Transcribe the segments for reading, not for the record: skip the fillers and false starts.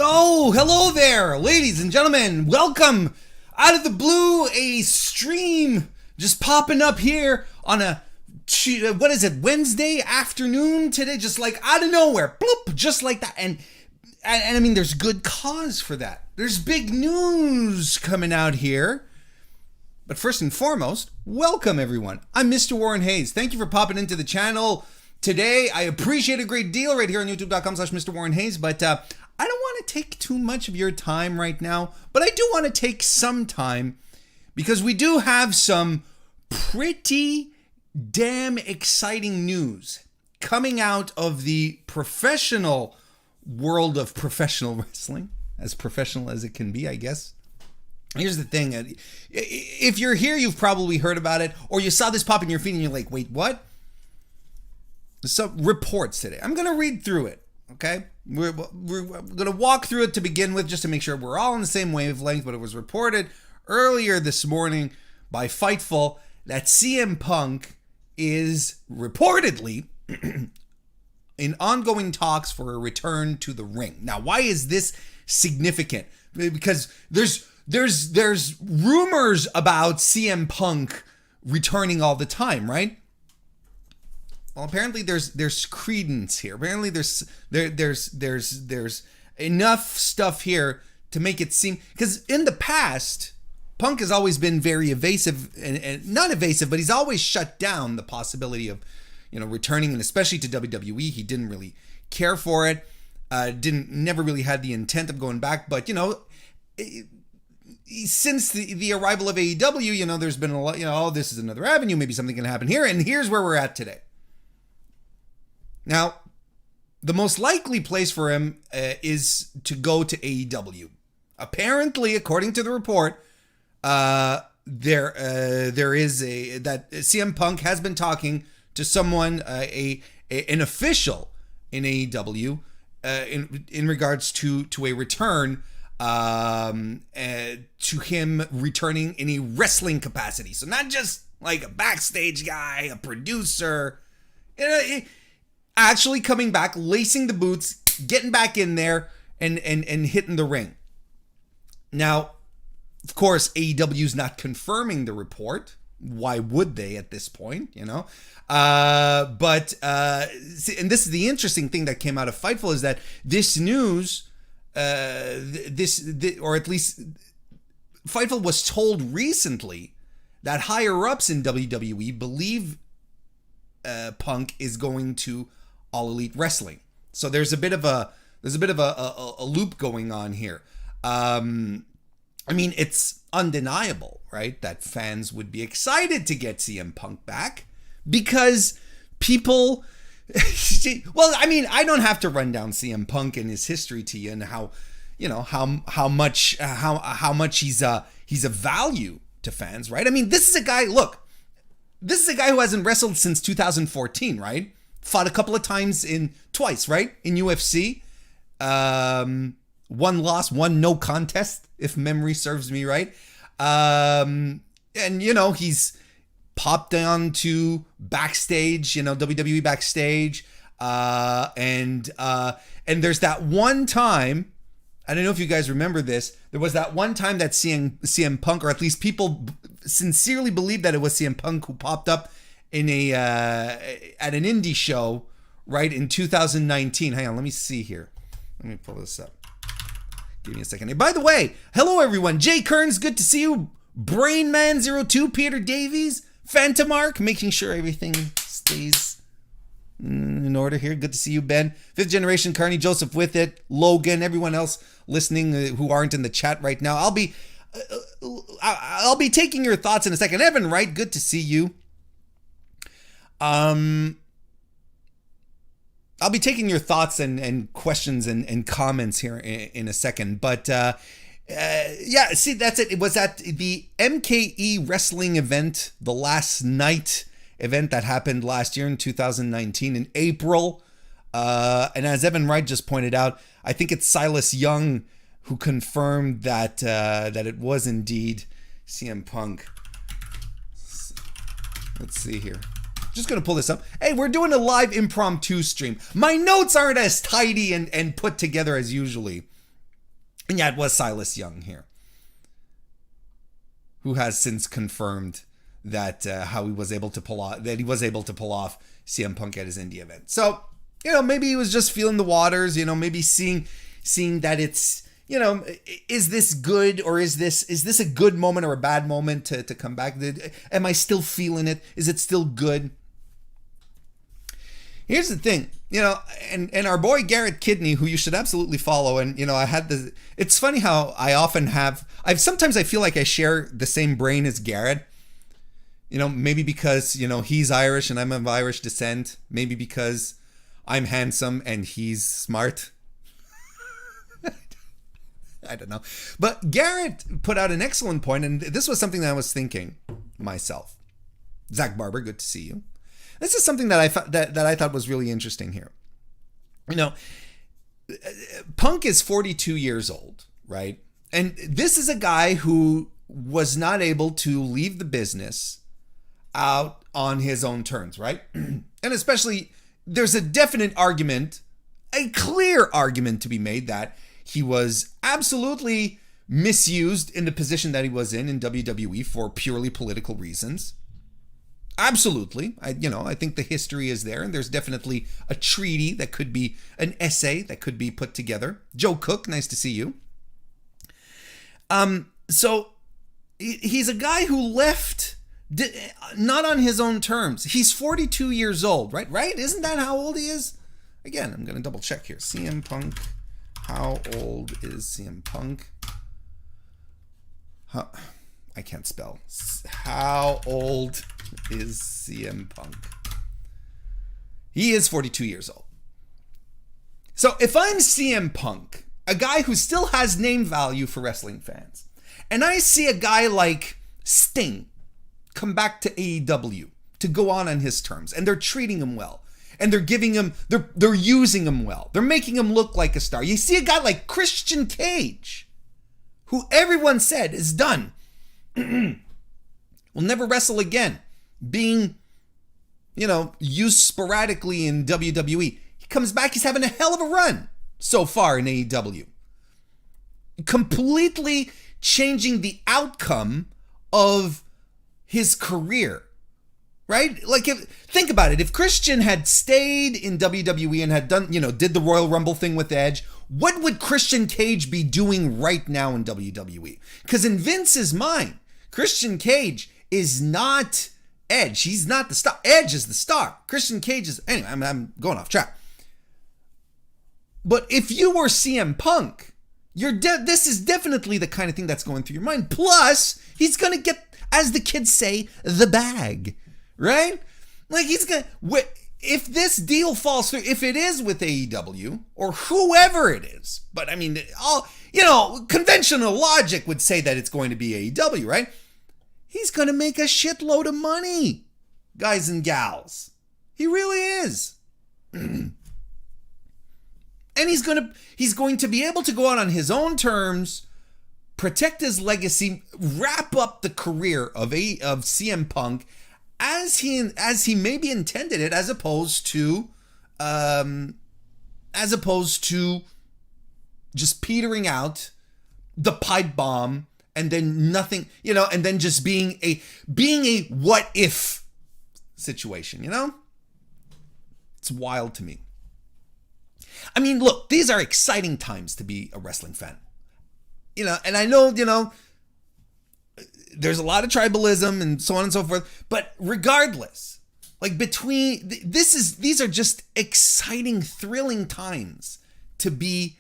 Oh, hello there, ladies and gentlemen. Welcome out of the blue, a stream just popping up here on a, what is it, Wednesday afternoon today, just like out of nowhere, bloop, just like that. And I mean, there's good cause for that. There's big news coming out here. But first and foremost, welcome everyone. I'm MrWarrenHayes. Thank you for popping into the channel today. I appreciate a great deal right here on youtube.com/MrWarrenHayes, but I don't want to take too much of your time right now, but I do want to take some time because we do have some pretty damn exciting news coming out of the professional world of professional wrestling, as professional as it can be, I guess. Here's the thing. If you're here, you've probably heard about it, or you saw this pop in your feed and you're like, wait, what? So reports today. I'm going to read through it, okay? We're going to walk through it to begin with just to make sure we're all on the same wavelength, but it was reported earlier this morning by Fightful that CM Punk is reportedly in ongoing talks for a return to the ring. Now, why is this significant? Because there's rumors about CM Punk returning all the time, right? Well, apparently there's credence here. Apparently there's enough stuff here to make it seem, because in the past, Punk has always been very evasive and not evasive, but he's always shut down the possibility of, returning, and especially to WWE. He didn't really care for it. Never really had the intent of going back, but since the arrival of AEW, there's been a lot, oh, this is another avenue, maybe something can happen here, and here's where we're at today. Now, the most likely place for him is to go to AEW. Apparently, according to the report, there is that CM Punk has been talking to someone, an official in AEW, in regards to a return, to him returning in a wrestling capacity. So not just like a backstage guy, a producer, actually coming back, lacing the boots, getting back in there and hitting the ring. Now, of course, AEW's not confirming the report. Why would they at this point, But and this is the interesting thing that came out of Fightful, is that this news, or at least Fightful was told recently that higher ups in WWE believe Punk is going to All Elite Wrestling. So there's a bit of a loop going on here. I mean, it's undeniable, right, that fans would be excited to get CM Punk back because people. Well, I mean, I don't have to run down CM Punk and his history to you and how much he's a value to fans, right? I mean, this is a guy. Look, this is a guy who hasn't wrestled since 2014, right? Fought a couple of times twice, right, in UFC. One loss, one no contest, if memory serves me right. And he's popped down to backstage, WWE backstage, and there's that one time. I don't know if you guys remember this. There was that one time that CM Punk, or at least people sincerely believe that it was CM Punk, who popped up in at an indie show, right, in 2019. Hang on, let me see here. Let me pull this up. Give me a second. Hey, by the way, hello everyone. Jay Kearns, good to see you. Brainman02, Peter Davies, Phantomark, making sure everything stays in order here. Good to see you, Ben. Fifth Generation, Carney, Joseph with it, Logan, everyone else listening who aren't in the chat right now. I'll be taking your thoughts in a second. Evan Wright, good to see you. I'll be taking your thoughts and questions and comments here in a second. But yeah, see, that's it. It was at the MKE wrestling event, the last night event that happened last year in 2019 in April. And as Evan Wright just pointed out, I think it's Silas Young who confirmed that it was indeed CM Punk. Let's see here. Just going to pull this up. Hey, we're doing a live impromptu stream. My notes aren't as tidy and put together as usually. And yeah, it was Silas Young here, who has since confirmed that how he was able to pull off CM Punk at his indie event. So, maybe he was just feeling the waters, maybe seeing that it's, is this good, or is this a good moment or a bad moment to come back? Am I still feeling it? Is it still good? Here's the thing, and our boy Garrett Kidney, who you should absolutely follow, and it's funny how sometimes I feel like I share the same brain as Garrett. Maybe because, he's Irish and I'm of Irish descent. Maybe because I'm handsome and he's smart. I don't know. But Garrett put out an excellent point, and this was something that I was thinking myself. Zach Barber, good to see you. This is something that I thought was really interesting here. Punk is 42 years old, right? And this is a guy who was not able to leave the business out on his own terms, right? And especially, there's a definite argument, a clear argument to be made that he was absolutely misused in the position that he was in WWE for purely political reasons. Absolutely. I think the history is there, and there's definitely a treaty that could be an essay that could be put together. Joe Cook, nice to see you. So he's a guy who left not on his own terms. He's 42 years old, right? Right? Isn't that how old he is? Again, I'm going to double check here. CM Punk. How old is CM Punk? I can't spell. How old is CM Punk? He is 42 years old. So if I'm CM Punk, a guy who still has name value for wrestling fans, and I see a guy like Sting come back to AEW to go on his terms, and they're treating him well, and they're giving him, they're using him well, they're making him look like a star. You see a guy like Christian Cage, who everyone said is done, will never wrestle again, being, used sporadically in WWE. He comes back, he's having a hell of a run so far in AEW. Completely changing the outcome of his career, right? Like, think about it. If Christian had stayed in WWE and had done, did the Royal Rumble thing with Edge, what would Christian Cage be doing right now in WWE? Because in Vince's mind, Christian Cage is not Edge. He's not the star. Edge is the star. Christian Cage is... Anyway, I'm going off track. But if you were CM Punk, this is definitely the kind of thing that's going through your mind. Plus, he's going to get, as the kids say, the bag, right? Like, he's going to... If this deal falls through, if it is with AEW, or whoever it is, but I mean, conventional logic would say that it's going to be AEW, right? He's going to make a shitload of money, guys and gals. He really is. And he's going to be able to go out on his own terms, protect his legacy, wrap up the career of CM Punk as he maybe intended it, as opposed to just petering out, the pipe bomb, and then nothing, and then just being a what if situation, It's wild to me. I mean, look, these are exciting times to be a wrestling fan. And I know, there's a lot of tribalism and so on and so forth, but regardless, like these are just exciting, thrilling times to be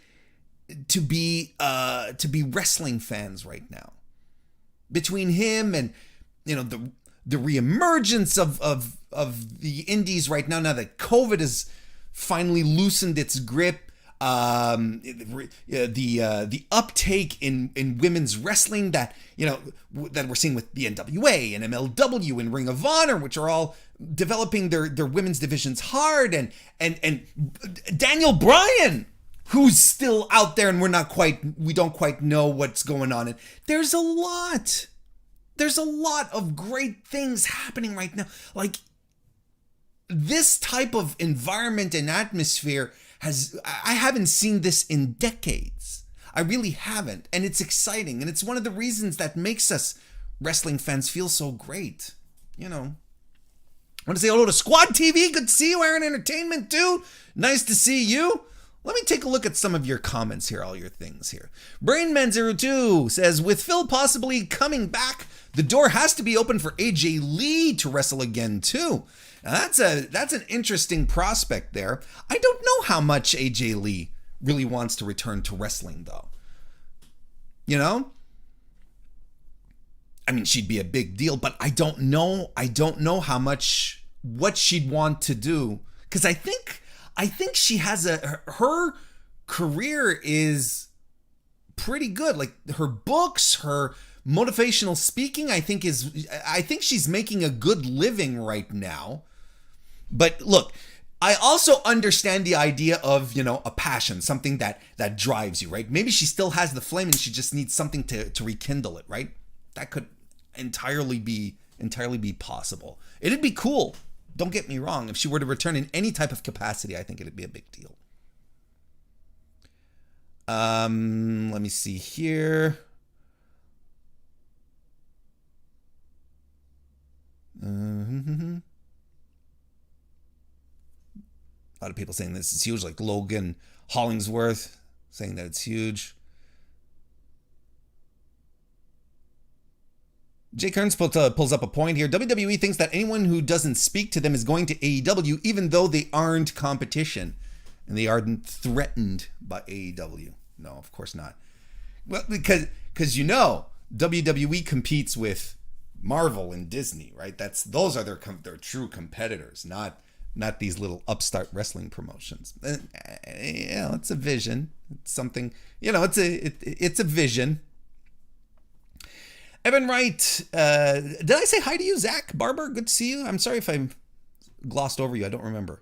wrestling fans right now. Between him and, the reemergence of the indies right now that COVID has finally loosened its grip, the uptake in women's wrestling that that we're seeing with the NWA and MLW and Ring of Honor, which are all developing their women's divisions hard, and Daniel Bryan, who's still out there and we don't quite know what's going on. And there's a lot of great things happening right now. Like, this type of environment and atmosphere I haven't seen this in decades. I really haven't. And it's exciting. And it's one of the reasons that makes us wrestling fans feel so great. You know. I want to say hello to Squad TV. Good to see you, Aaron Entertainment, dude. Nice to see you. Let me take a look at some of your comments here, all your things here. Brainman02 says, with Phil possibly coming back, the door has to be open for AJ Lee to wrestle again, too. Now, that's an interesting prospect there. I don't know how much AJ Lee really wants to return to wrestling, though. You know? I mean, she'd be a big deal, but I don't know how much, what she'd want to do. Because I think she has her career is pretty good. Like her books, her motivational speaking, I think she's making a good living right now. But look, I also understand the idea of, you know, a passion, something that drives you, right? Maybe she still has the flame and she just needs something to rekindle it, right? That could entirely be possible. It'd be cool. Don't get me wrong. If she were to return in any type of capacity, I think it'd be a big deal. Let me see here. A lot of people saying this is huge, like Logan Hollingsworth saying that it's huge. Jake Kearns pulls up a point here. WWE thinks that anyone who doesn't speak to them is going to AEW, even though they aren't competition and they aren't threatened by AEW. No, of course not. Well, because you know, WWE competes with Marvel and Disney, right? Those are their true competitors, not these little upstart wrestling promotions. Yeah, it's a vision. It's something, you know, it's a vision. Evan Wright, did I say hi to you, Zach Barber? Good to see you. I'm sorry if I glossed over you. I don't remember.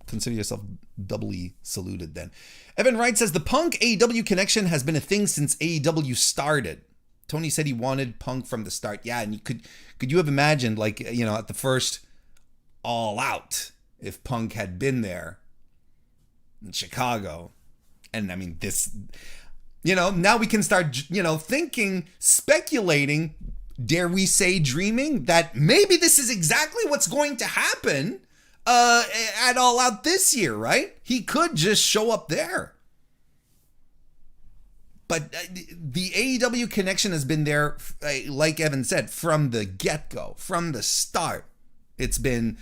Consider yourself doubly saluted then. Evan Wright says, the Punk AEW connection has been a thing since AEW started. Tony said he wanted Punk from the start. Yeah, and could you have imagined, like, you know, at the first All Out, if Punk had been there in Chicago? And I mean, this... You know, now we can start, you know, thinking, speculating, dare we say dreaming, that maybe this is exactly what's going to happen at All Out this year, right? He could just show up there. But the AEW connection has been there, like Evan said, from the get-go, from the start. It's been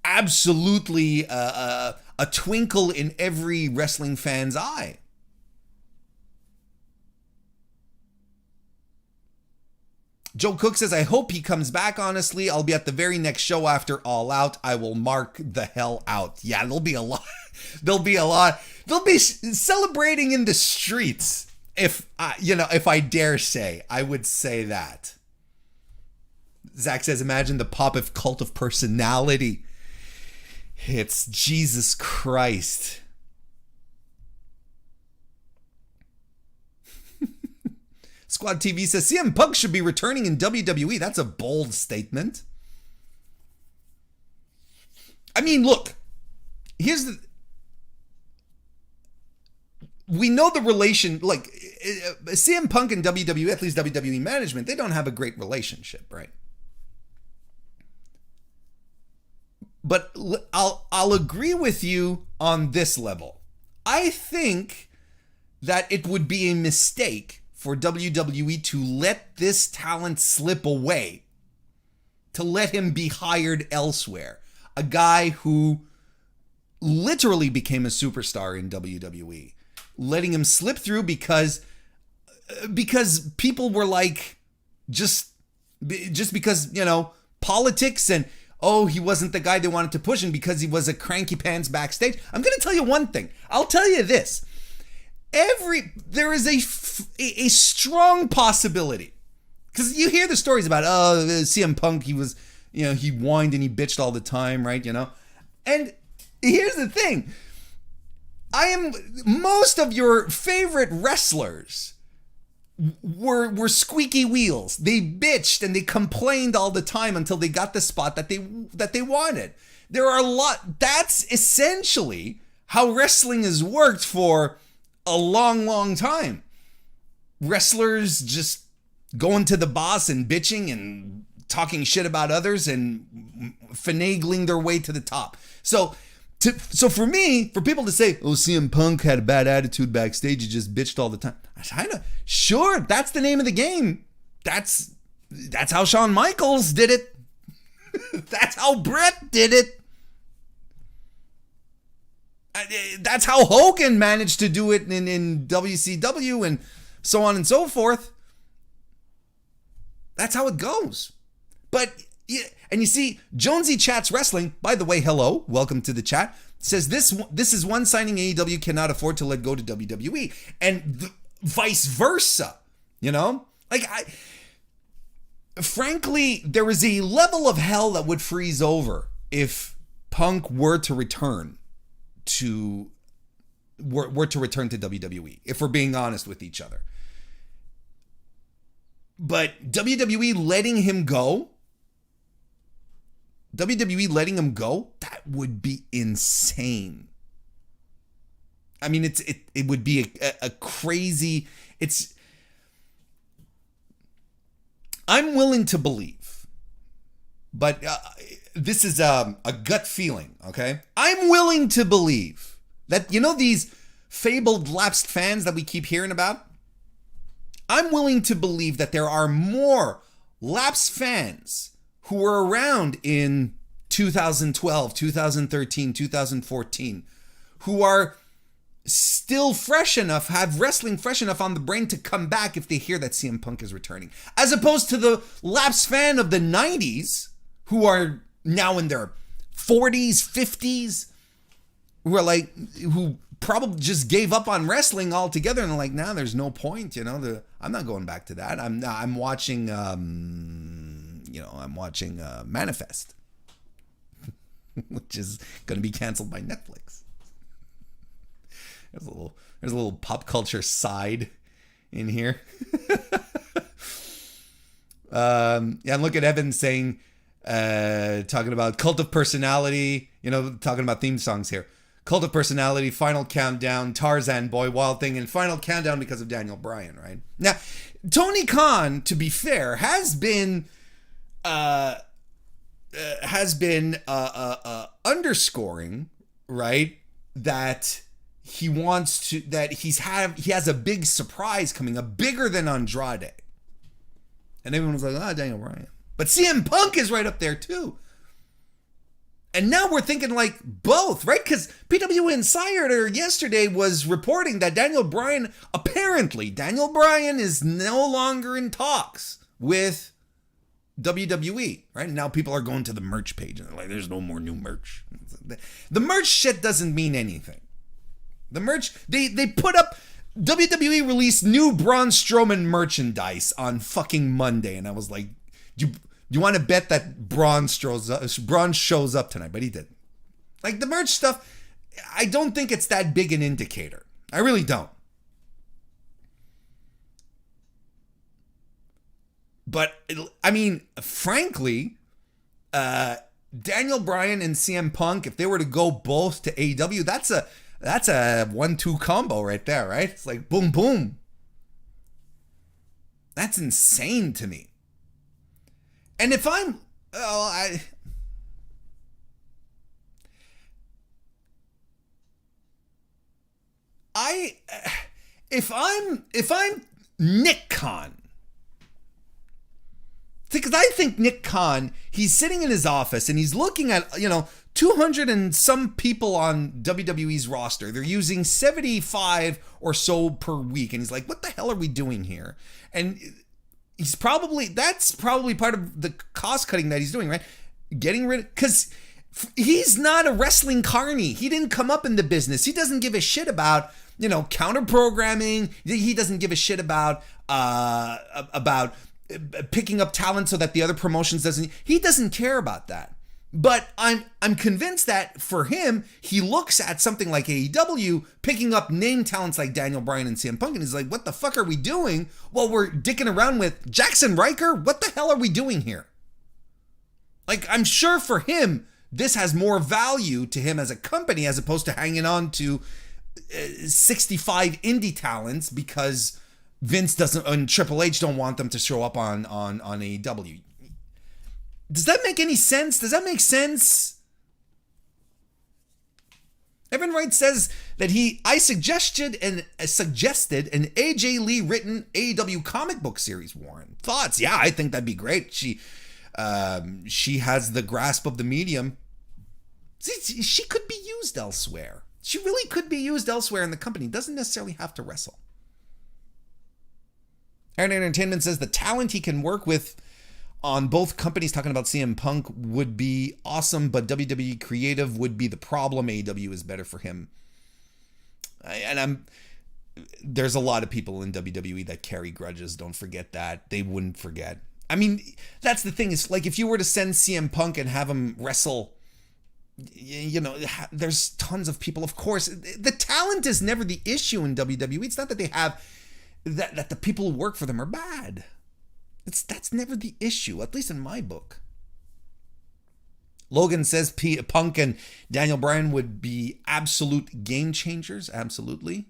absolutely a twinkle in every wrestling fan's eye. Joe Cook says, I hope he comes back, honestly. I'll be at the very next show after All Out. I will mark the hell out. Yeah, there'll be a lot. There'll be celebrating in the streets. If I dare say, I would say that. Zach says, imagine the pop of cult of personality. It's Jesus Christ. Squad TV says, CM Punk should be returning in WWE. That's a bold statement. I mean, look, we know the relation, like, CM Punk and WWE, at least WWE management, they don't have a great relationship, right? But I'll agree with you on this level. I think that it would be a mistake for WWE to let this talent slip away, to let him be hired elsewhere. A guy who literally became a superstar in WWE, letting him slip through because people were like, just because, you know, politics and, oh, he wasn't the guy they wanted to push, and because he was a cranky pants backstage. I'm going to tell you one thing. I'll tell you this. There is a strong possibility, because you hear the stories about, oh, CM Punk, he was, you know, he whined and he bitched all the time, right? You know, and here's the thing. Most of your favorite wrestlers were squeaky wheels. They bitched and they complained all the time until they got the spot that they wanted. There are a lot. That's essentially how wrestling has worked for a long, long time. wrestlers just going to the boss and bitching and talking shit about others and finagling their way to the top. So for me, for people to say, oh, CM Punk had a bad attitude backstage, he just bitched all the time. Sure, that's the name of the game. That's how Shawn Michaels did it. That's how Brett did it. That's how Hogan managed to do it in WCW and so on and so forth. That's how it goes. But, and you see, Jonesy Chats Wrestling, by the way, hello, welcome to the chat, says this is one signing AEW cannot afford to let go to WWE. And vice versa, you know? Like, frankly, there is a level of hell that would freeze over if Punk were to return to WWE, if we're being honest with each other. But WWE letting him go, that would be insane. I mean, it would be a crazy, I'm willing to believe, but this is a gut feeling, okay? I'm willing to believe that, you know, these fabled lapsed fans that we keep hearing about? I'm willing to believe that there are more lapsed fans who were around in 2012, 2013, 2014, who are still fresh enough, have wrestling fresh enough on the brain to come back if they hear that CM Punk is returning, as opposed to the lapsed fan of the 90s who are now in their 40s, 50s, who probably just gave up on wrestling altogether and like, nah, there's no point, you know, I'm not going back to that. I'm watching Manifest, which is going to be canceled by Netflix. There's a little pop culture side in here. And look at Evan saying, talking about Cult of Personality, you know, talking about theme songs here. Cult of Personality, Final Countdown, Tarzan Boy, Wild Thing, and Final Countdown because of Daniel Bryan, right? Now, Tony Khan, to be fair, has been underscoring, right, that he has a big surprise coming up, bigger than Andrade. And everyone was like, Daniel Bryan. But CM Punk is right up there too. And now we're thinking like both, right? Because PW Insider yesterday was reporting that Daniel Bryan is no longer in talks with WWE, right? Now people are going to the merch page and they're like, there's no more new merch. The merch shit doesn't mean anything. The merch, they put up, WWE released new Braun Strowman merchandise on fucking Monday. And I was like, you want to bet that Braun shows up tonight, but he didn't. Like the merch stuff, I don't think it's that big an indicator. I really don't. But I mean, frankly, Daniel Bryan and CM Punk, if they were to go both to AEW, that's a 1-2 combo right there, right? It's like boom, boom. That's insane to me. And if I'm, if I'm Nick Khan, because I think Nick Khan, he's sitting in his office and he's looking at, 200 and some people on WWE's roster. They're using 75 or so per week. And he's like, what the hell are we doing here? And that's probably part of the cost cutting that he's doing, right? Getting rid, because he's not a wrestling carny. He didn't come up in the business. He doesn't give a shit about, counter programming. He doesn't give a shit about picking up talent so that the other promotions doesn't. He doesn't care about that. But I'm convinced that for him, he looks at something like AEW, picking up name talents like Daniel Bryan and CM Punk, and he's like, what the fuck are we doing while we're dicking around with Jackson Riker? What the hell are we doing here? Like, I'm sure for him, this has more value to him as a company as opposed to hanging on to 65 indie talents because Vince doesn't, and Triple H don't want them to show up on AEW. Does that make any sense? Does that make sense? Evan Wright says that I suggested an AJ Lee written AEW comic book series, Warren. Thoughts? Yeah, I think that'd be great. She has the grasp of the medium. See, she could be used elsewhere. She really could be used elsewhere in the company. Doesn't necessarily have to wrestle. Aaron Entertainment says the talent he can work with on both companies, talking about CM Punk, would be awesome, but WWE creative would be the problem. AEW is better for him. There's a lot of people in WWE that carry grudges. Don't forget that. They wouldn't forget. I mean, that's the thing. It's like if you were to send CM Punk and have him wrestle, you know, there's tons of people. Of course, the talent is never the issue in WWE. It's not that they have that the people who work for them are bad. That's never the issue, at least in my book. Logan says Punk and Daniel Bryan would be absolute game changers. Absolutely.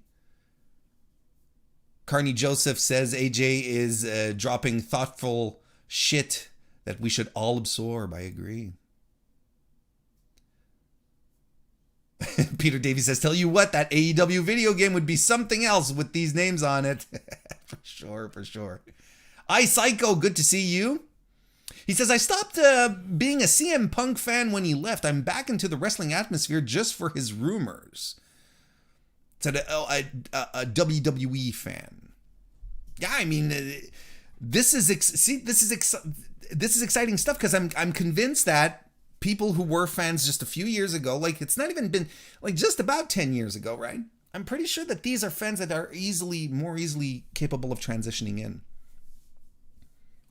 Carney Joseph says AJ is dropping thoughtful shit that we should all absorb. I agree. Peter Davies says, tell you what, that AEW video game would be something else with these names on it. For sure. Psycho, good to see you. He says, I stopped being a CM Punk fan when he left. I'm back into the wrestling atmosphere just for his rumors. Said a WWE fan. Yeah, I mean, this is exciting stuff because I'm convinced that people who were fans just a few years ago, like it's not even been like just about 10 years ago, right? I'm pretty sure that these are fans that are more easily capable of transitioning in.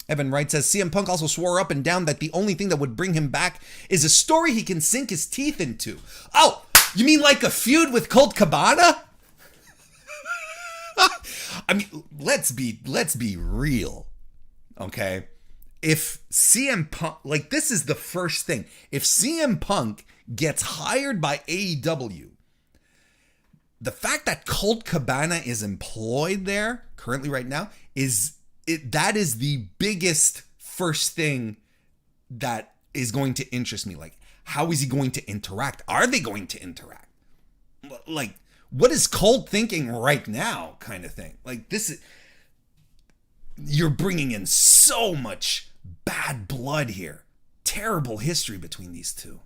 Evan Wright says CM Punk also swore up and down that the only thing that would bring him back is a story he can sink his teeth into. Oh, you mean like a feud with Colt Cabana? I mean, let's be real, okay? If CM Punk, like this is the first thing. If CM Punk gets hired by AEW, the fact that Colt Cabana is employed there currently right now that is the biggest first thing that is going to interest me. Like, how is he going to interact? Are they going to interact? Like, what is Colt thinking right now, kind of thing? Like, you're bringing in so much bad blood here. Terrible history between these two.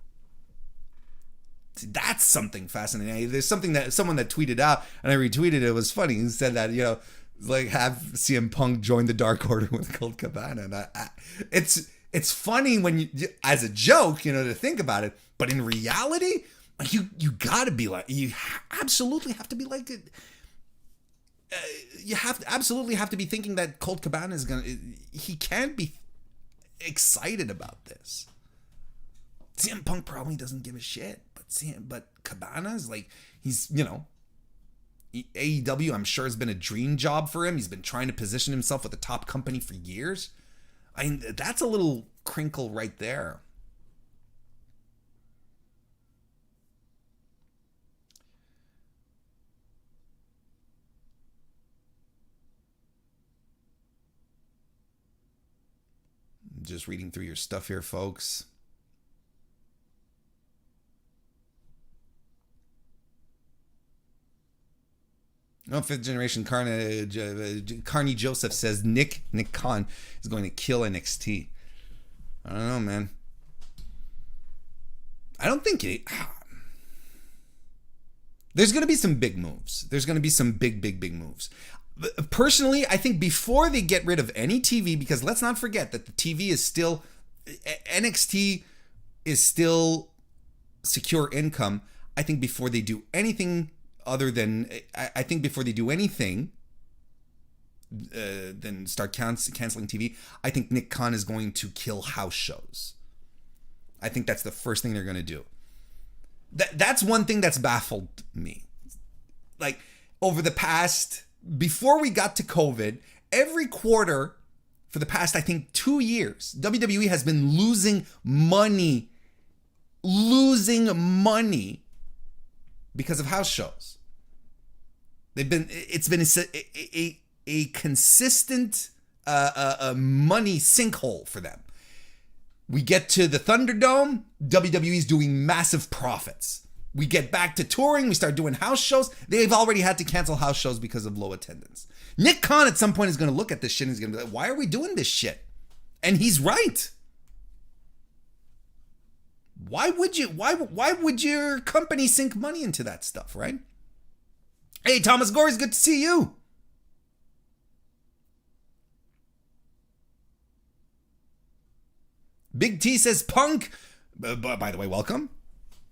See, that's something fascinating. There's someone that tweeted out, and I retweeted it. It was funny. He said that, you know, like have CM Punk join the Dark Order with Colt Cabana. And it's funny when you, as a joke, you know, to think about it, but in reality, you gotta be like, you absolutely have to be like, you absolutely have to be thinking that Colt Cabana he can't be excited about this. CM Punk probably doesn't give a shit, but Cabana is like, he's, you know, AEW, I'm sure, has been a dream job for him. He's been trying to position himself with a top company for years. I mean, that's a little crinkle right there. Just reading through your stuff here, folks. No, fifth generation Carney Joseph says Nick Khan is going to kill NXT. I don't know, man. I don't think there's going to be some big moves. There's going to be some big moves. Personally, I think before they get rid of any TV, because let's not forget that the TV is still, NXT is still secure income. I think before they do anything before they do anything, then start canceling TV, I think Nick Khan is going to kill house shows. I think that's the first thing they're going to do. That's one thing that's baffled me. Like, over the past, before we got to COVID, every quarter for the past, I think, 2 years, WWE has been losing money because of house shows. It's been a consistent money sinkhole for them. We get to the Thunderdome, WWE's doing massive profits. We get back to touring, we start doing house shows. They've already had to cancel house shows because of low attendance. Nick Khan at some point is going to look at this shit and he's going to be like, why are we doing this shit? And he's right. Why would your company sink money into that stuff, right? Hey, Thomas Gorey, good to see you. Big T says Punk, by the way, welcome.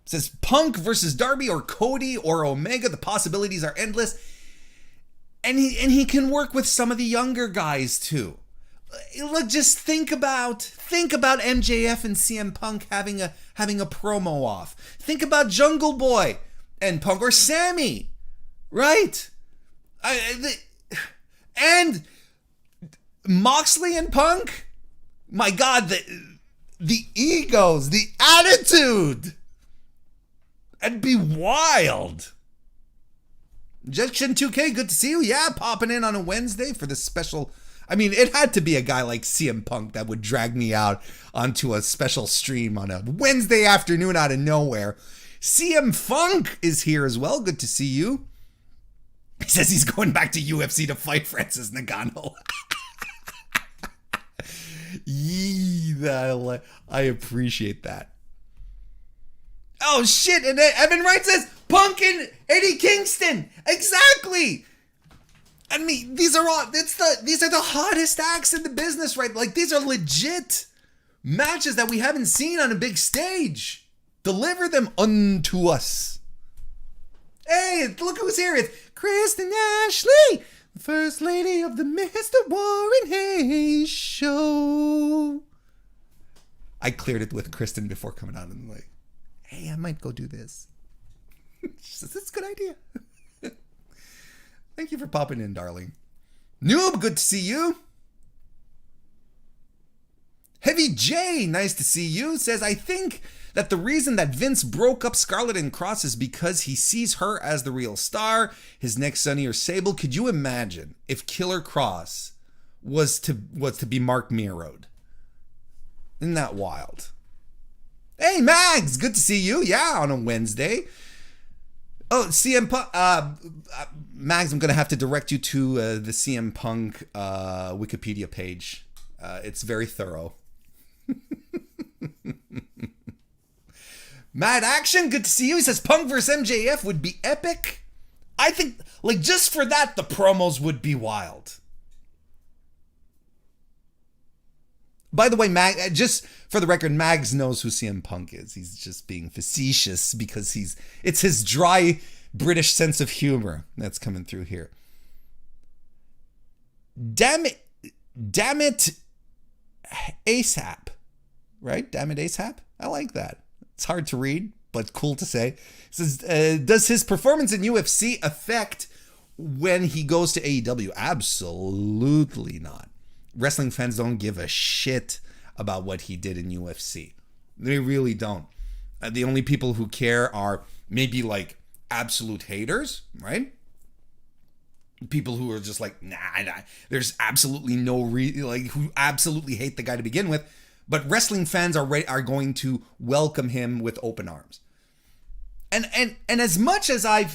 Says Punk versus Darby or Cody or Omega. The possibilities are endless. And he can work with some of the younger guys too. Look, just think about MJF and CM Punk having a promo off. Think about Jungle Boy and Punk or Sammy, right? And Moxley and Punk. My God, the egos, the attitude. That'd be wild. Injection 2K, good to see you. Yeah, popping in on a Wednesday for this special. I mean, it had to be a guy like CM Punk that would drag me out onto a special stream on a Wednesday afternoon out of nowhere. CM Funk is here as well. Good to see you. He says he's going back to UFC to fight Francis Ngannou. I appreciate that. Oh shit! And then Evan Wright says Punk and Eddie Kingston. Exactly. I mean, these are the hottest acts in the business, right? Like, these are legit matches that we haven't seen on a big stage. Deliver them unto us. Hey, look who's here! It's Kristen Ashley, the First Lady of the MrWarrenHayes show. I cleared it with Kristen before coming out and like, hey, I might go do this. She says, that's a good idea. Thank you for popping in, darling. Noob, good to see you. Heavy J, nice to see you, says, I think that the reason that Vince broke up Scarlett and Cross is because he sees her as the real star, his next Sonny or Sable. Could you imagine if Killer Cross was to be Mark Meerode? Isn't that wild? Hey, Mags, good to see you. Yeah, on a Wednesday. Oh, CM Punk. Mags, I'm going to have to direct you to the CM Punk Wikipedia page. It's very thorough. Mad Action, good to see you. He says Punk versus MJF would be epic. I think, like, just for that, the promos would be wild. By the way, just for the record, Mags knows who CM Punk is. He's just being facetious because it's his dry British sense of humor that's coming through here. Damn it, ASAP, right? Damn it, ASAP. I like that. It's hard to read, but cool to say. It says, does his performance in UFC affect when he goes to AEW? Absolutely not. Wrestling fans don't give a shit about what he did in UFC. They really don't. The only people who care are maybe like absolute haters, right? People who are just like, nah. There's absolutely no who absolutely hate the guy to begin with. But wrestling fans are going to welcome him with open arms. And as much as and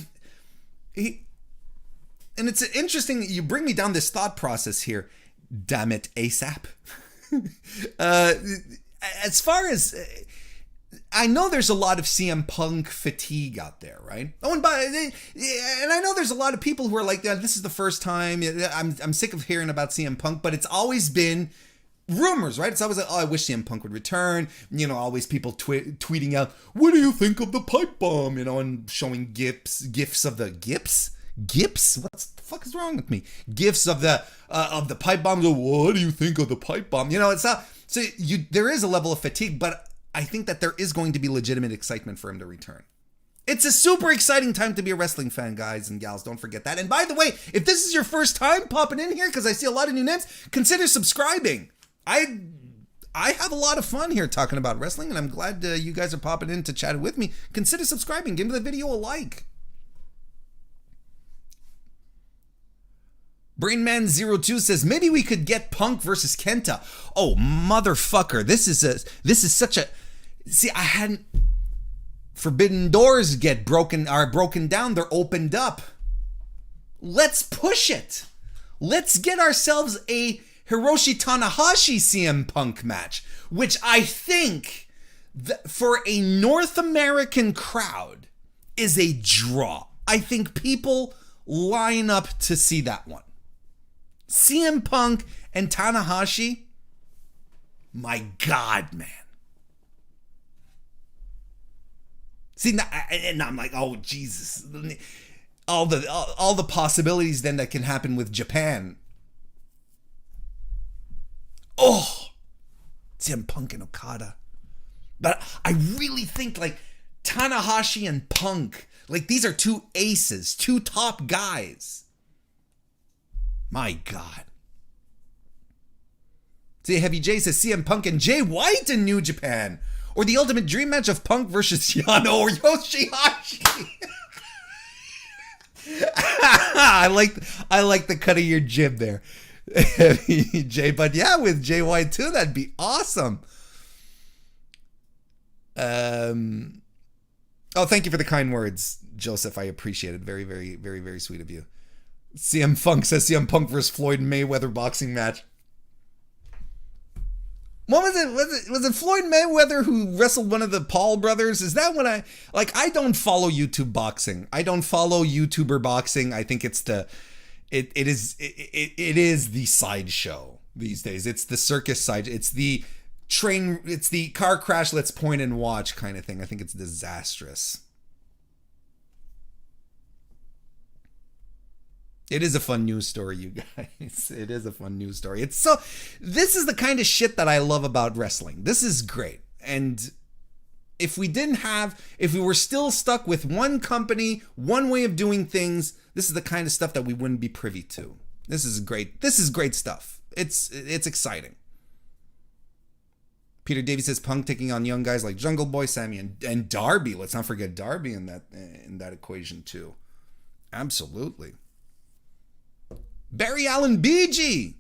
it's interesting that you bring me down this thought process here. Damn it, ASAP. As far as I know, there's a lot of CM Punk fatigue out there, right? Oh, and I know there's a lot of people who are like, this is the first time. I'm sick of hearing about CM Punk, but it's always been rumors, right? It's always like, oh, I wish CM Punk would return. You know, always people tweeting out, what do you think of the pipe bomb? You know, and showing gifs of the gifs. What the fuck is wrong with me? Gifts of the pipe bomb. So what do you think of the pipe bomb? You know, it's not. So there is a level of fatigue, but I think that there is going to be legitimate excitement for him to return. It's a super exciting time to be a wrestling fan, guys and gals. Don't forget that. And by the way, if this is your first time popping in here, because I see a lot of new names, consider subscribing. I have a lot of fun here talking about wrestling, and I'm glad you guys are popping in to chat with me. Consider subscribing. Give the video a like. Brainman02 says maybe we could get Punk versus Kenta. Oh, motherfucker. This is such a... See, I hadn't... Forbidden doors are broken down. They're opened up. Let's push it. Let's get ourselves a Hiroshi Tanahashi CM Punk match, which I think for a North American crowd is a draw. I think people line up to see that one. CM Punk and Tanahashi, my God, man. See, and I'm like, oh, Jesus. All the possibilities then that can happen with Japan. Oh, CM Punk and Okada. But I really think like Tanahashi and Punk, like these are two aces, two top guys. My God. See, Heavy J says CM Punk and Jay White in New Japan. Or the ultimate dream match of Punk versus Yano or Yoshihashi. I like the cut of your jib there, Jay. But yeah, with Jay White too, that'd be awesome. Oh, thank you for the kind words, Joseph. I appreciate it. Very, very, very, very sweet of you. CM Funk says CM Punk versus Floyd Mayweather boxing match. What was it? Was it Floyd Mayweather who wrestled one of the Paul brothers? Is that when I don't follow YouTube boxing. I don't follow YouTuber boxing. I think it is the sideshow these days. It's the circus side. It's the car crash, let's point and watch kind of thing. I think it's disastrous. It is a fun news story, you guys. It is a fun news story. This is the kind of shit that I love about wrestling. This is great. And if we were still stuck with one company, one way of doing things, this is the kind of stuff that we wouldn't be privy to. This is great. This is great stuff. It's exciting. Peter Davies says Punk taking on young guys like Jungle Boy, Sammy, and Darby. Let's not forget Darby in that equation too. Absolutely. Barry Allen BG.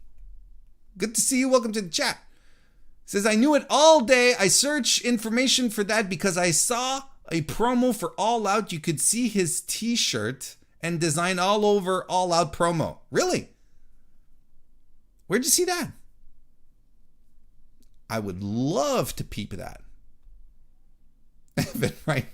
Good to see you. Welcome to the chat. Says, I knew it all day. I searched information for that because I saw a promo for All Out. You could see his t-shirt and design all over All Out promo. Really? Where'd you see that? I would love to peep that. Right.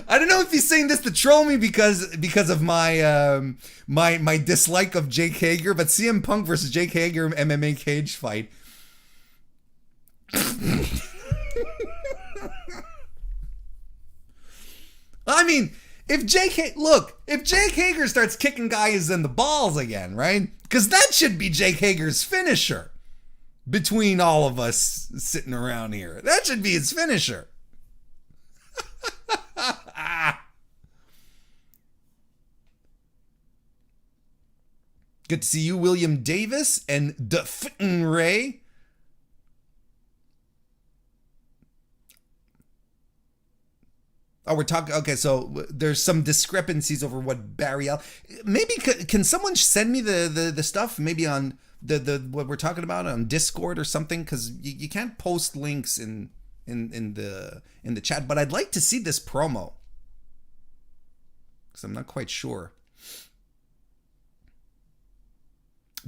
I don't know if he's saying this to troll me because of my my dislike of Jake Hager, but CM Punk versus Jake Hager MMA cage fight. I mean, if Jake Hager starts kicking guys in the balls again, right? Because that should be Jake Hager's finisher. Between all of us sitting around here, that should be his finisher. Good to see you, William Davis and the Fittin' Ray. Oh, we're talking. Okay, so there's some discrepancies over what Barry Allen. Maybe can someone send me the stuff? Maybe on the what we're talking about on Discord or something, because you can't post links in the chat. But I'd like to see this promo because I'm not quite sure.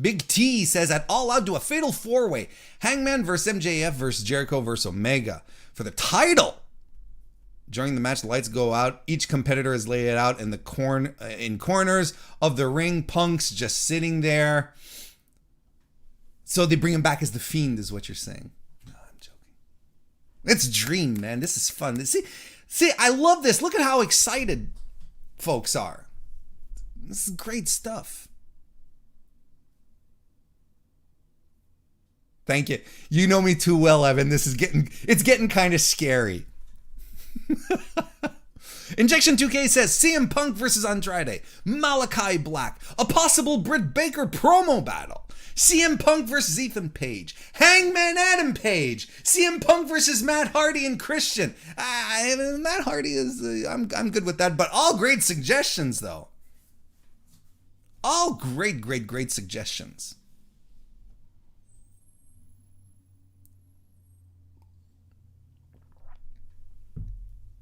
Big T says at All Out, do a fatal 4-way. Hangman versus MJF versus Jericho versus Omega for the title. During the match, the lights go out. Each competitor is laid out in in corners of the ring. Punk's just sitting there. So they bring him back as the Fiend, is what you're saying. No, I'm joking. It's Dream, man. This is fun. See, I love this. Look at how excited folks are. This is great stuff. Thank you. You know me too well, Evan. It's getting kind of scary. Injection 2K says CM Punk versus Andrade, Malachi Black, a possible Britt Baker promo battle, CM Punk versus Ethan Page, Hangman Adam Page, CM Punk versus Matt Hardy and Christian. Matt Hardy is I'm good with that, but all great suggestions though. All great, great, great suggestions.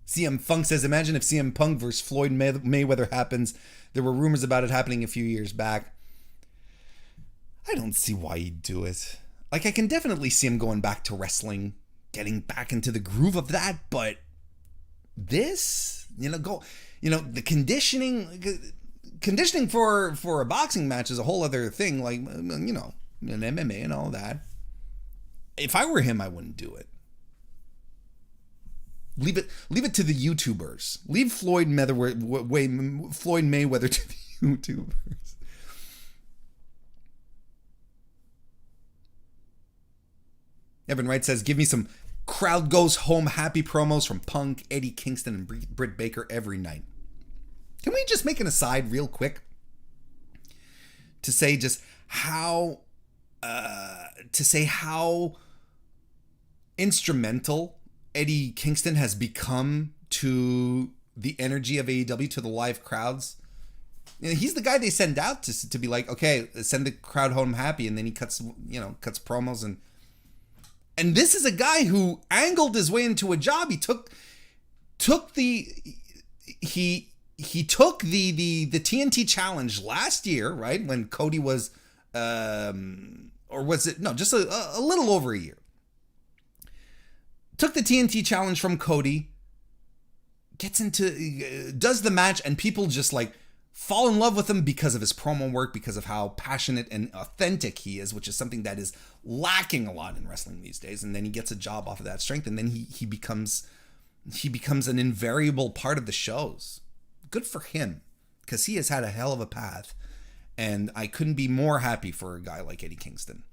CM Funk says, imagine if CM Punk versus Floyd Mayweather happens. There were rumors about it happening a few years back. I don't see why he'd do it. Like, I can definitely see him going back to wrestling, getting back into the groove of that, but this, the conditioning for a boxing match is a whole other thing, like, an MMA and all that. If I were him, I wouldn't do it. Leave it to the YouTubers. Leave Floyd Mayweather to the YouTubers. Evan Wright says, give me some crowd goes home happy promos from Punk, Eddie Kingston, and Britt Baker every night. Can we just make an aside real quick to say just how instrumental Eddie Kingston has become to the energy of AEW, to the live crowds? He's the guy they send out to be like, okay, send the crowd home happy, and then he cuts promos, and this is a guy who angled his way into a job. He took the TNT challenge last year, right, when Cody was or was it just a little over a year. Took the TNT challenge from Cody, does the match, and people just like fall in love with him because of his promo work, because of how passionate and authentic he is, which is something that is lacking a lot in wrestling these days. And then he gets a job off of that strength, and then he becomes an invariable part of the shows. Good for him, because he has had a hell of a path, and I couldn't be more happy for a guy like Eddie Kingston.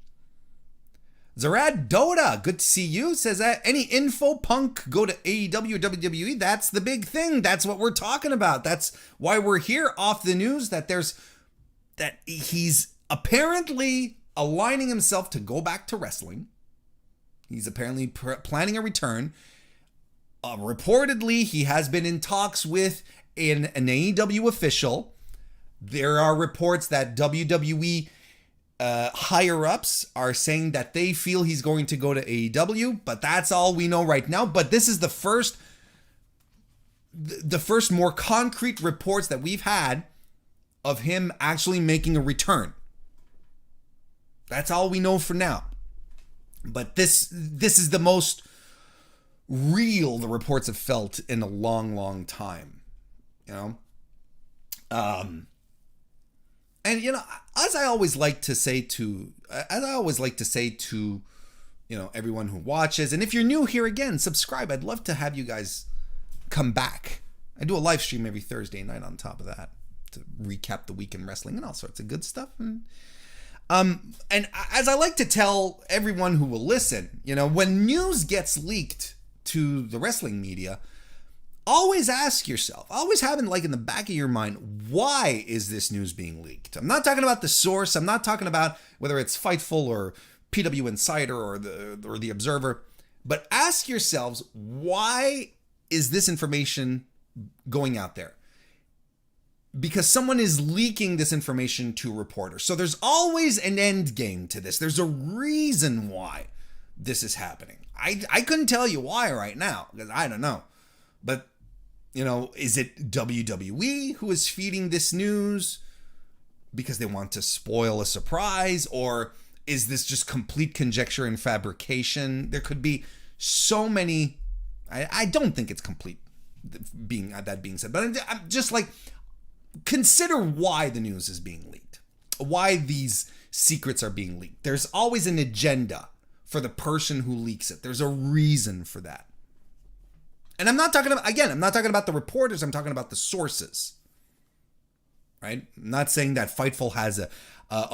Zarad Dota, good to see you, says that any info, Punk go to AEW or WWE. That's the big thing. That's what we're talking about. That's why we're here off the news, that he's apparently aligning himself to go back to wrestling. He's apparently planning a return. Reportedly, he has been in talks with an AEW official. There are reports that WWE higher-ups are saying that they feel he's going to go to AEW, but that's all we know right now. But this is the first more concrete reports that we've had of him actually making a return. That's all we know for now. But this is the most real the reports have felt in a long, long time. And as I always like to say to everyone who watches, and if you're new here again, subscribe. I'd love to have you guys come back. I do a live stream every Thursday night on top of that to recap the week in wrestling and all sorts of good stuff. And as I like to tell everyone who will listen, when news gets leaked to the wrestling media, always ask yourself, always have in the back of your mind, why is this news being leaked? I'm not talking about the source. I'm not talking about whether it's Fightful or PW Insider or the Observer, but ask yourselves, why is this information going out there? Because someone is leaking this information to reporters. So there's always an end game to this. There's a reason why this is happening. I couldn't tell you why right now, because I don't know. But is it WWE who is feeding this news because they want to spoil a surprise? Or is this just complete conjecture and fabrication? There could be so many. I don't think it's complete, being said. But I'm just consider why the news is being leaked. Why these secrets are being leaked. There's always an agenda for the person who leaks it. There's a reason for that. And I'm not talking about the reporters. I'm talking about the sources, right? I'm not saying that Fightful has a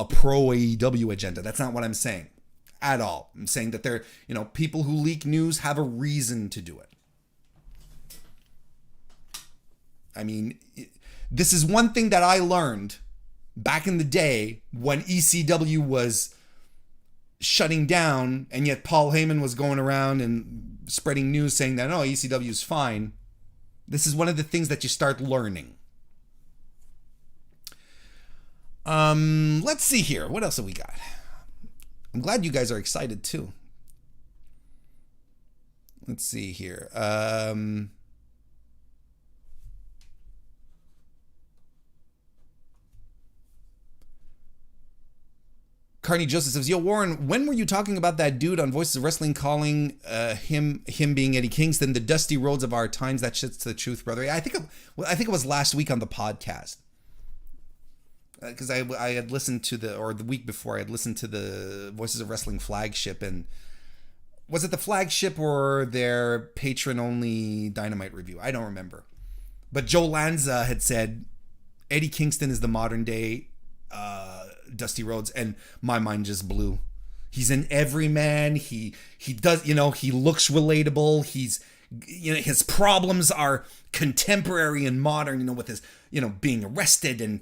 pro AEW agenda. That's not what I'm saying at all. I'm saying that they're, people who leak news have a reason to do it. I mean, this is one thing that I learned back in the day when ECW was shutting down, and yet Paul Heyman was going around and spreading news saying that, ECW is fine. This is one of the things that you start learning. Let's see here. What else have we got? I'm glad you guys are excited too. Let's see here. Carney Joseph says, "Yo, Warren, when were you talking about that dude on Voices of Wrestling calling him being Eddie Kingston, the Dusty Rhodes of our times? That shit's the truth, brother." Yeah, I think it was last week on the podcast. Because I had listened to the week before, I had listened to the Voices of Wrestling flagship, and was it the flagship or their patron-only Dynamite review? I don't remember. But Joe Lanza had said, Eddie Kingston is the modern-day Dusty Rhodes, and my mind just blew. He's an everyman. He does, he looks relatable. He's, his problems are contemporary and modern, with his, being arrested and,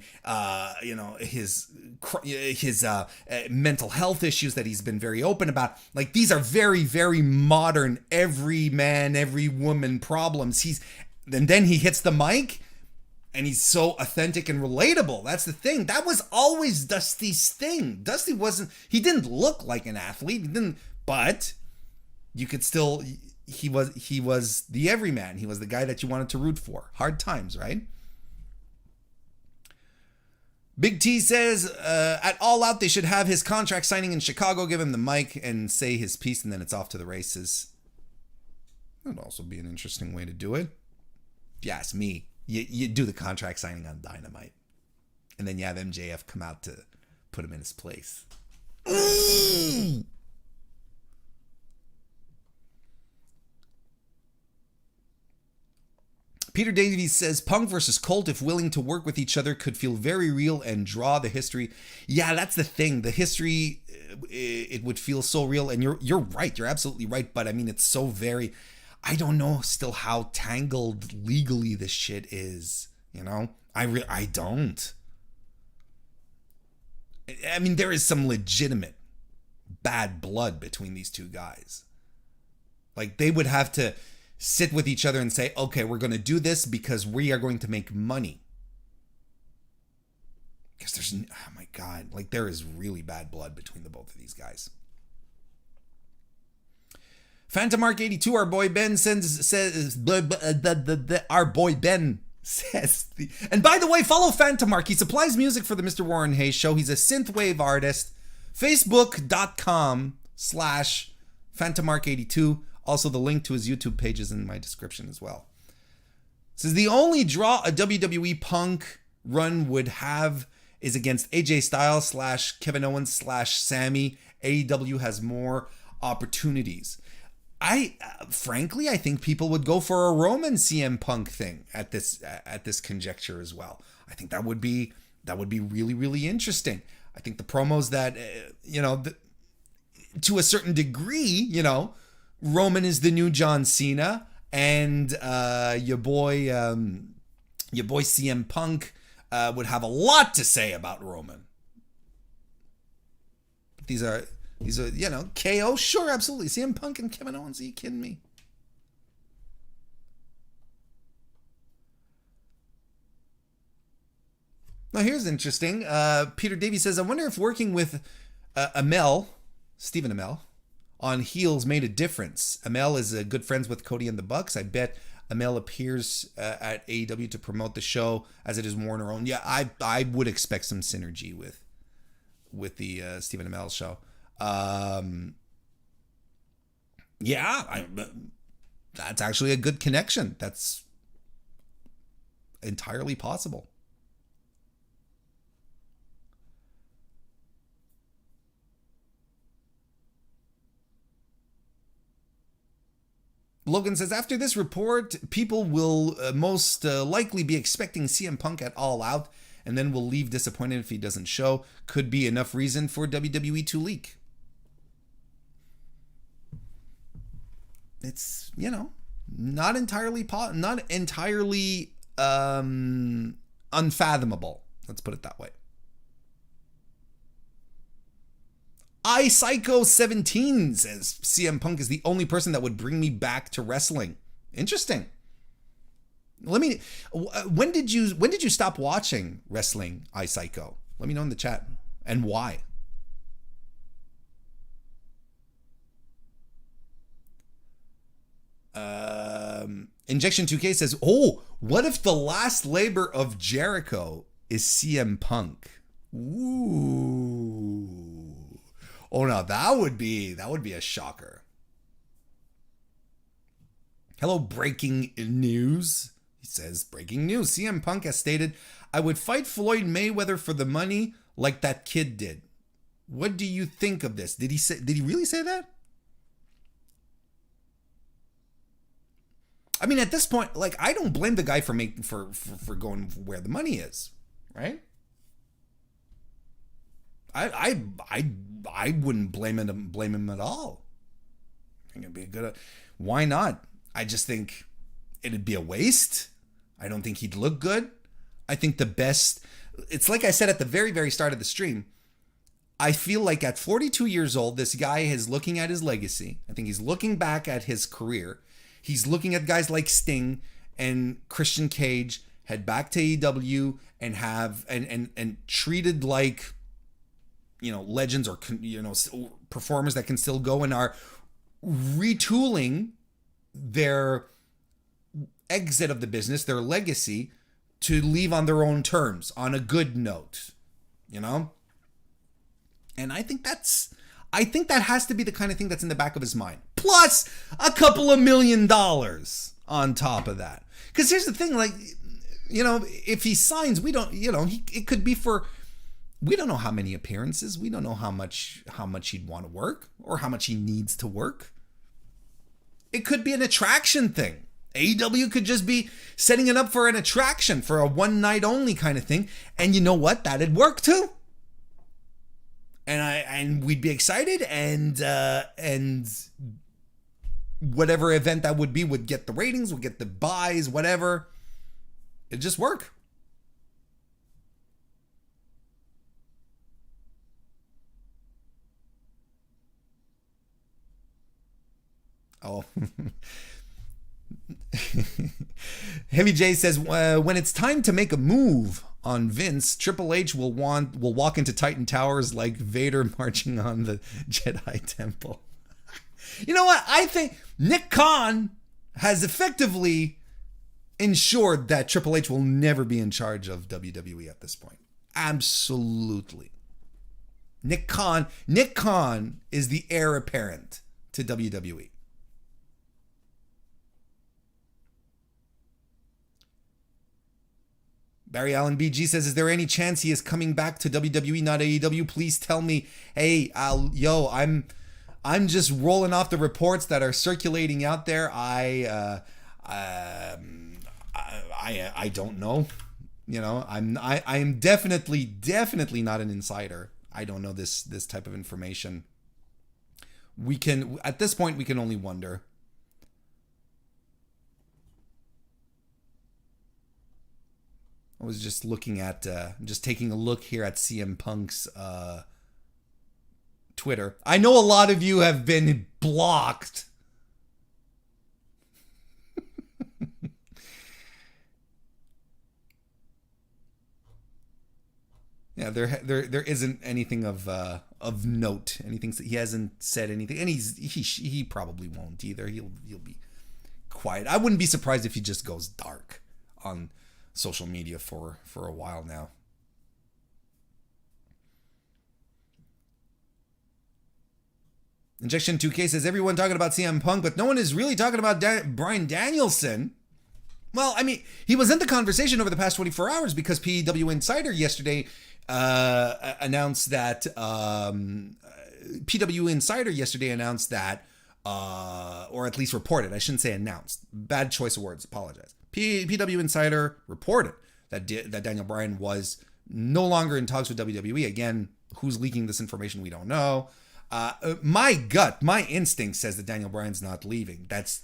his mental health issues that he's been very open about. Like, these are very, very modern, every man, every woman problems. And then he hits the mic and he's so authentic and relatable. That's the thing. That was always Dusty's thing. Dusty he didn't look like an athlete. But you could still, he was the everyman. He was the guy that you wanted to root for. Hard times, right? Big T says, at All Out, they should have his contract signing in Chicago, give him the mic and say his piece, and then it's off to the races. That would also be an interesting way to do it. If you ask me, you do the contract signing on Dynamite, and then you have MJF come out to put him in his place. Peter Davies says, Punk versus Colt, if willing to work with each other, could feel very real and draw the history. Yeah, that's the thing. The history, it would feel so real. And you're right. You're absolutely right. But I mean, it's so very, I don't know still how tangled legally this shit is. I don't. I mean, there is some legitimate bad blood between these two guys. Like, they would have to sit with each other and say, okay, we're going to do this because we are going to make money. Because there's, oh my God, like, there is really bad blood between the both of these guys. Phantom Mark 82, our boy Ben says, our boy Ben says, and by the way, follow Phantom Mark. He supplies music for the Mr. Warren Hayes show. He's a synthwave artist. Facebook.com/Phantom Mark 82. Also, the link to his YouTube page is in my description as well. It says the only draw a WWE Punk run would have is against AJ Styles / Kevin Owens / Sammy. AEW has more opportunities. Frankly, I think people would go for a Roman CM Punk thing at this conjecture as well. I think that would be really, really interesting. I think the promos that to a certain degree, Roman is the new John Cena, and your boy CM Punk would have a lot to say about Roman. These are KO, sure, absolutely. CM Punk and Kevin Owens, are you kidding me? Now here's interesting. Peter Davies says, I wonder if working with Stephen Amell, on heels made a difference. Amell is good friends with Cody and the Bucks. I bet Amell appears at AEW to promote the show as it is Warner owned. Yeah, I would expect some synergy with the Stephen Amell show. That's actually a good connection. That's entirely possible. Logan says, after this report, people will most likely be expecting CM Punk at All Out, and then will leave disappointed if he doesn't show. Could be enough reason for WWE to leak. It's, not entirely unfathomable. Let's put it that way. iPsycho17 says CM Punk is the only person that would bring me back to wrestling. Interesting. When did you stop watching wrestling, iPsycho? Let me know in the chat. And why? Injection 2K says, oh, what if the last labor of Jericho is CM Punk? Ooh. Oh, no, that would be a shocker. Hello, breaking news. He says, breaking news. CM Punk has stated, I would fight Floyd Mayweather for the money like that kid did. What do you think of this? Did he really say that? I mean, at this point, like, I don't blame the guy for going where the money is, right? I wouldn't blame him at all. I think it'd be a good. Why not? I just think it'd be a waste. I don't think he'd look good. I think the best. It's like I said at the very, very start of the stream. I feel like at 42 years old, this guy is looking at his legacy. I think he's looking back at his career. He's looking at guys like Sting and Christian Cage head back to AEW and have and treated like, you know, legends or, you know, performers that can still go and are retooling their exit of the business, their legacy, to leave on their own terms, on a good note, you know? And I think that has to be the kind of thing that's in the back of his mind. Plus a couple of $1 million on top of that. Because here's the thing, like, you know, if he signs, we don't, you know, it could be for, we don't know how many appearances. We don't know how much he'd want to work or how much he needs to work. It could be an attraction thing. AEW could just be setting it up for an attraction, for a one night only kind of thing. And you know what? That'd work too. And we'd be excited, and whatever event that would be would get the ratings, would get the buys, whatever. It'd just work. Oh. Heavy J says, when it's time to make a move on Vince, Triple H will walk into Titan Towers like Vader marching on the Jedi Temple. You know what? I think Nick Khan has effectively ensured that Triple H will never be in charge of WWE at this point. Absolutely. Nick Khan is the heir apparent to WWE. Barry Allen BG says, is there any chance he is coming back to WWE, not AEW? Please tell me. Hey, I'm just rolling off the reports that are circulating out there. I don't know. You know, I am definitely not an insider. I don't know this type of information. At this point, we can only wonder. I was just looking at, just taking a look here at CM Punk's Twitter. I know a lot of you have been blocked. Yeah, there isn't anything of note. Anything, he hasn't said anything, and he probably won't either. He'll be quiet. I wouldn't be surprised if he just goes dark on social media for a while now. Injection 2K says, everyone talking about CM Punk, but no one is really talking about Bryan Danielson. Well, I mean, he was in the conversation over the past 24 hours because PW Insider yesterday announced that or at least reported, I shouldn't say announced, bad choice of words, apologize. PW Insider reported that Daniel Bryan was no longer in talks with WWE. Again, who's leaking this information, we don't know. My instinct says that Daniel Bryan's not leaving. That's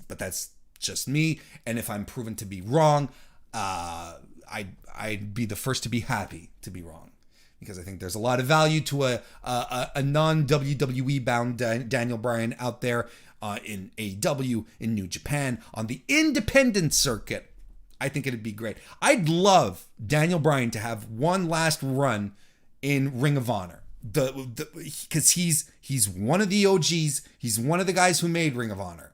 just me. And if I'm proven to be wrong, I'd be the first to be happy to be wrong, because I think there's a lot of value to a non-WWE bound Daniel Bryan out there in AEW, in New Japan, on the independent circuit. I think it'd be great. I'd love Daniel Bryan to have one last run in Ring of Honor. Because he's one of the OGs. He's one of the guys who made Ring of Honor.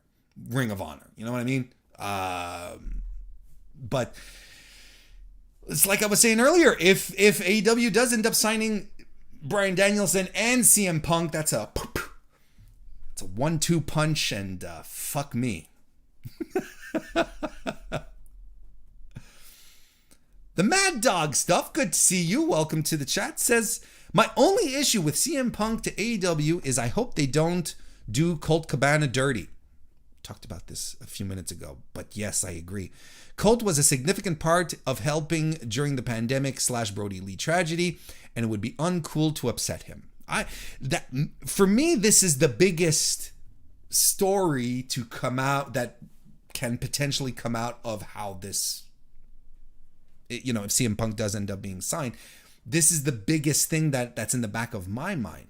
You know what I mean? But it's like I was saying earlier. If AEW does end up signing Bryan Danielson and CM Punk, that's a 1-2 punch, and fuck me. The Mad Dog Stuff, good to see you. Welcome to the chat. Says, my only issue with CM Punk to AEW is I hope they don't do Colt Cabana dirty. Talked about this a few minutes ago, but yes, I agree. Colt was a significant part of helping during the pandemic / Brody Lee tragedy, and it would be uncool to upset him. For me, this is the biggest story to come out that can potentially come out of how this, if CM Punk does end up being signed. This is the biggest thing that's in the back of my mind.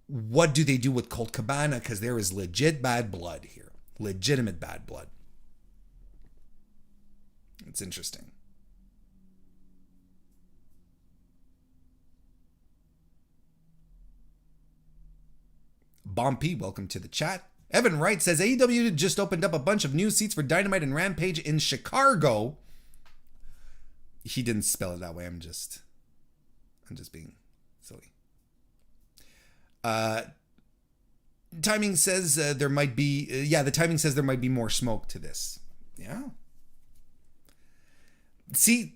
What do they do with Colt Cabana? Because there is legit bad blood here. Legitimate bad blood. It's interesting. Bompy, welcome to the chat. Evan Wright says AEW just opened up a bunch of new seats for Dynamite and Rampage in Chicago. He didn't spell it that way. I'm just being silly. Timing says there might be, the timing says there might be more smoke to this. Yeah. See,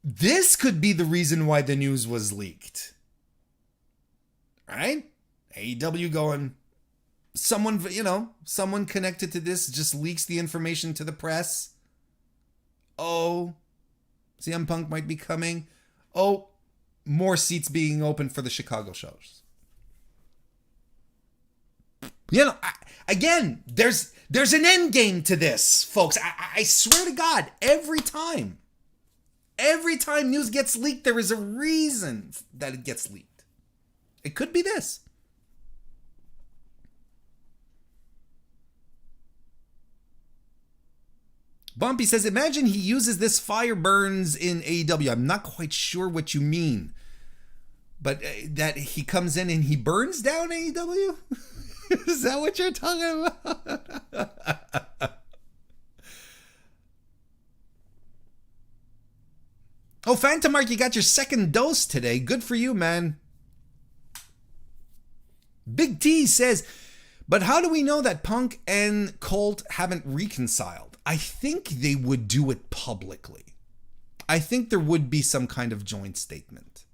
this could be the reason why the news was leaked. Right? AEW going, someone connected to this just leaks the information to the press. Oh, CM Punk might be coming. Oh, more seats being open for the Chicago shows. Again, there's an end game to this, folks. I swear to God, every time news gets leaked, there is a reason that it gets leaked. It could be this. Bumpy says, imagine he uses this fire burns in AEW. I'm not quite sure what you mean. But that he comes in and he burns down AEW? Is that what you're talking about? Oh, Phantom Mark, you got your second dose today. Good for you, man. Big T says, but how do we know that Punk and Colt haven't reconciled? I think they would do it publicly. I think there would be some kind of joint statement.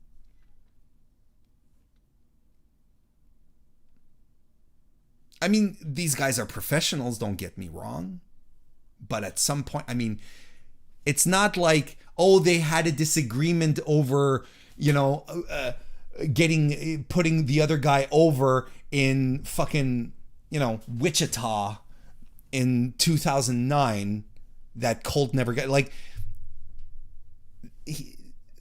I mean, these guys are professionals, don't get me wrong. But at some point, I mean, it's not like, oh, they had a disagreement over, putting the other guy over in fucking, Wichita in 2009 that Colt never got. Like,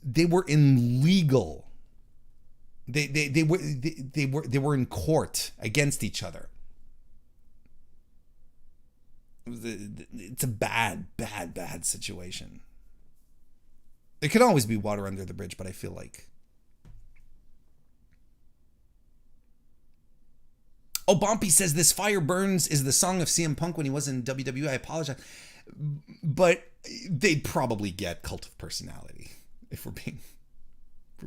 they were in legal. They were in court against each other. It's a bad situation. There could always be water under the bridge, but I feel like. Oh, Bompy says this fire burns is the song of CM Punk when he was in WWE. I apologize, but they'd probably get Cult of Personality if we're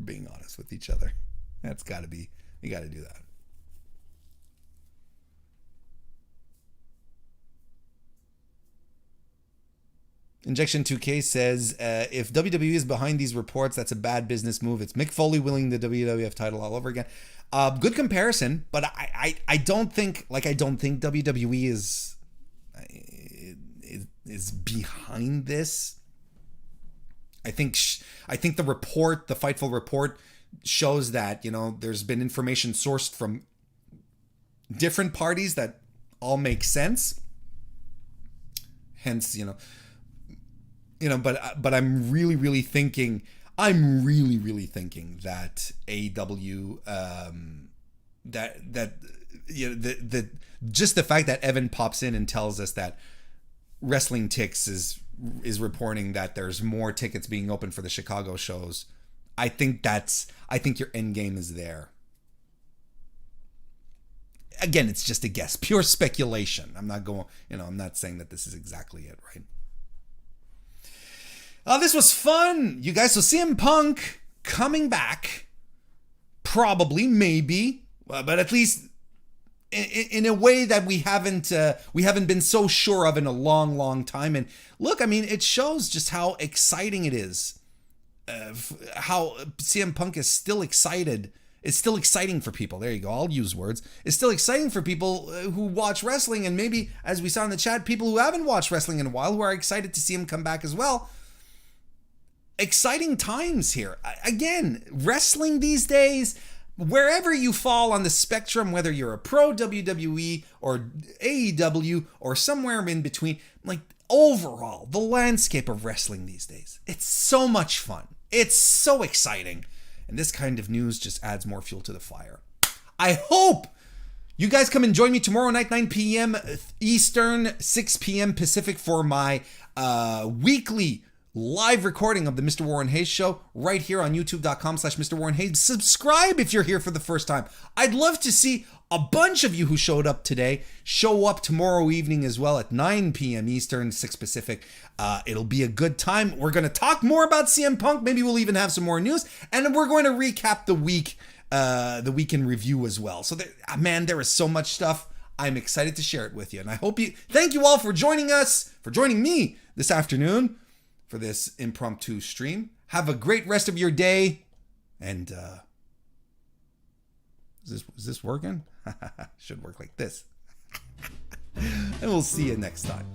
being honest with each other. That's got to be, you got to do that. Injection 2K says, if WWE is behind these reports, that's a bad business move. It's Mick Foley winning the WWF title all over again. Good comparison, but I don't think WWE is behind this. I think the report, the Fightful report, shows that there's been information sourced from different parties that all make sense. Hence, but I'm really thinking that AEW, just the fact that Evan pops in and tells us that Wrestling Tix is reporting that there's more tickets being open for the Chicago shows. I think your end game is there. Again, it's just a guess, pure speculation. I'm not saying that this is exactly it, right? This was fun, you guys. So CM Punk coming back, probably, maybe, but at least in a way that we haven't been so sure of in a long, long time. And look, I mean, it shows just how exciting it is. How CM Punk is still excited. It's still exciting for people. There you go. I'll use words. It's still exciting for people who watch wrestling, and maybe, as we saw in the chat, people who haven't watched wrestling in a while who are excited to see him come back as well. Exciting times here. Again, wrestling these days, wherever you fall on the spectrum, whether you're a pro WWE or AEW or somewhere in between, like overall, the landscape of wrestling these days, it's so much fun. It's so exciting. And this kind of news just adds more fuel to the fire. I hope you guys come and join me tomorrow night, 9 p.m. Eastern, 6 p.m. Pacific for my weekly live recording of the Mr. Warren Hayes show right here on youtube.com/MrWarrenHayes. Subscribe if you're here for the first time. I'd love to see a bunch of you who showed up today show up tomorrow evening as well at 9 p.m. Eastern, 6 Pacific. It'll be a good time. We're going to talk more about CM Punk. Maybe we'll even have some more news. And we're going to recap the week, the week in review as well. So, there is so much stuff. I'm excited to share it with you. And thank you all for joining me this afternoon for this impromptu stream. Have a great rest of your day. And is this working? Should work like this. And we'll see you next time.